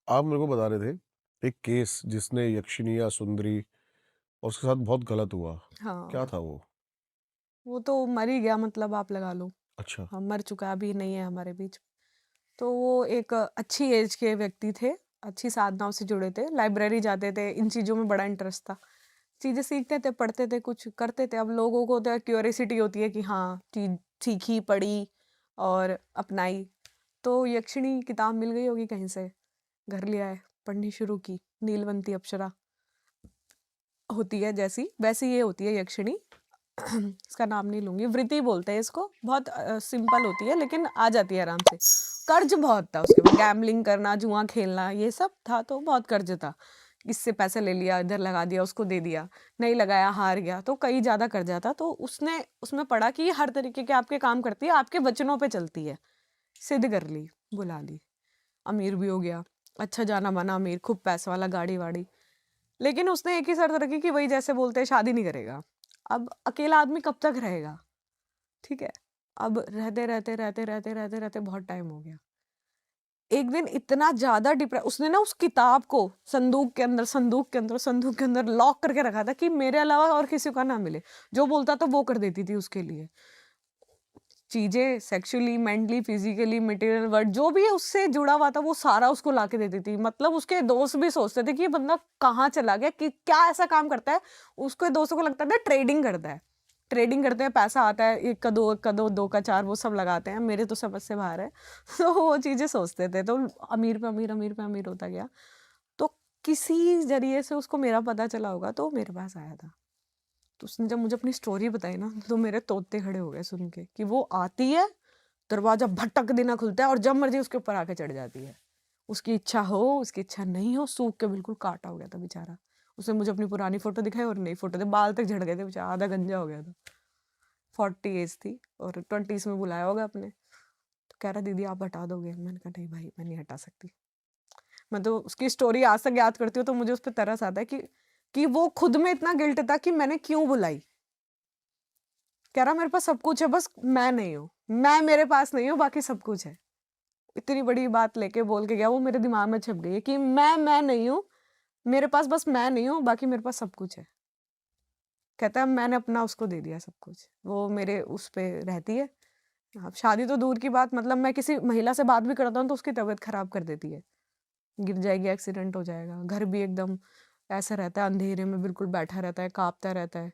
आप मेरे को बता रहे थे एक केस जिसने यक्षिनी या सुंदरी और उसके साथ बहुत गलत हुआ। हाँ, क्या था वो? वो तो मर ही गया, मतलब आप लगा लो। अच्छा। हाँ, मर चुका, अभी नहीं है हमारे बीच। तो वो एक अच्छी एज के व्यक्ति थे, अच्छी साधनाओं से जुड़े थे, लाइब्रेरी जाते थे, इन चीज़ों में बड़ा इंटरेस्ट था। चीज़ें सीखते थे, पढ़ते थे, कुछ करते थे। अब लोगों को तो क्यूरियोसिटी होती है कि हाँ, चीज़ सीखी, पढ़ी और अपनाई। तो यक्षिणी किताब मिल गई होगी कहीं से, घर ले आए, पढ़नी शुरू की। नीलवंती अप्सरा होती है जैसी, वैसी ये होती है यक्षिणी। इसका नाम नहीं लूंगी, वृत्ति बोलते हैं इसको। बहुत सिंपल होती है, लेकिन आ जाती है आराम से। कर्ज बहुत था उसके बाद, गैम्बलिंग करना, जुआ खेलना, ये सब था, तो बहुत कर्ज था। इससे पैसे ले लिया, इधर लगा दिया, उसको दे दिया, नहीं लगाया, हार गया, तो कई ज्यादा कर्जा था। तो उसने उसमें पढ़ा कि ये हर तरीके के आपके काम करती है, आपके वचनों पे चलती है। सिद्ध कर ली, बुला ली, अमीर भी हो गया, अच्छा जाना माना अमीर, खूब पैसा वाला, गाड़ी वाड़ी। लेकिन उसने एक ही शर्त रखी कि वही जैसे बोलते हैं, शादी नहीं करेगा। अब अकेला आदमी कब तक रहेगा? ठीक है। अब रहते रहते रहते रहते रहते रहते बहुत टाइम हो गया। एक दिन इतना ज्यादा डिप्रेस, उसने ना उस किताब को संदूक के अंदर, संदूक के अंदर, संदूक के अंदर लॉक करके रखा था कि मेरे अलावा और किसी का ना मिले। जो बोलता था वो कर देती थी उसके लिए। चीजें sexually, mentally, physically, material word जो भी उससे जुड़ा हुआ था, वो सारा उसको लाके देती थी। मतलब उसके दोस्त भी सोचते थे कि ये बंदा कहाँ चला गया, कि क्या ऐसा काम करता है। उसके दोस्तों को लगता था ट्रेडिंग करता है, ट्रेडिंग करते हैं, पैसा आता है, एक का दो, दो का चार, वो सब लगाते हैं, मेरे तो समझ से बाहर है। तो वो चीजें सोचते थे, तो अमीर पे अमीर, अमीर पे अमीर होता गया। तो किसी जरिए से उसको मेरा पता चला होगा, तो मेरे पास आया था। तो उसने जब मुझे अपनी स्टोरी बताई ना, तो मेरे तोते खड़े हो गए सुन के, कि वो आती है, दरवाजा भटक देना खुलता है, और जब मर्जी उसके ऊपर आके चढ़ जाती है। उसकी इच्छा हो, उसकी इच्छा नहीं हो, सूख के बिल्कुल काटा हो गया था बेचारा। उसने मुझे अपनी पुरानी फोटो दिखाई, और नई फोटो थे, बाल तक झड़ गए थे बेचारा, आधा गंजा हो गया था। 40 एज थी, और 20s में बुलाया होगा अपने। तो कह रहा, दीदी आप हटा दोगे? मैंने कहा नहीं भाई, मैं नहीं हटा सकती। मैं तो उसकी स्टोरी आज तक याद करती हूँ, तो मुझे उस पर तरस आता है कि वो खुद में इतना गिल्ट था कि मैंने क्यों बुलाई। कह रहा मेरे पास सब कुछ है, बस मैं नहीं हूँ, मैं मेरे पास नहीं हूँ, बाकी सब कुछ है। इतनी बड़ी बात लेके बोल के गया, वो मेरे दिमाग में छप गई है कि मैं नहीं हूँ, मेरे पास बस मैं नहीं हूँ, बाकी मेरे पास सब कुछ है। कहता है मैंने अपना उसको दे दिया सब कुछ, वो मेरे उस पे रहती है। अब शादी तो दूर की बात, मतलब मैं किसी महिला से बात भी करता हूँ तो उसकी तबीयत खराब कर देती है, गिर जाएगी, एक्सीडेंट हो जाएगा। घर भी एकदम ऐसा रहता है, अंधेरे में बिल्कुल बैठा रहता है, कांपता रहता है।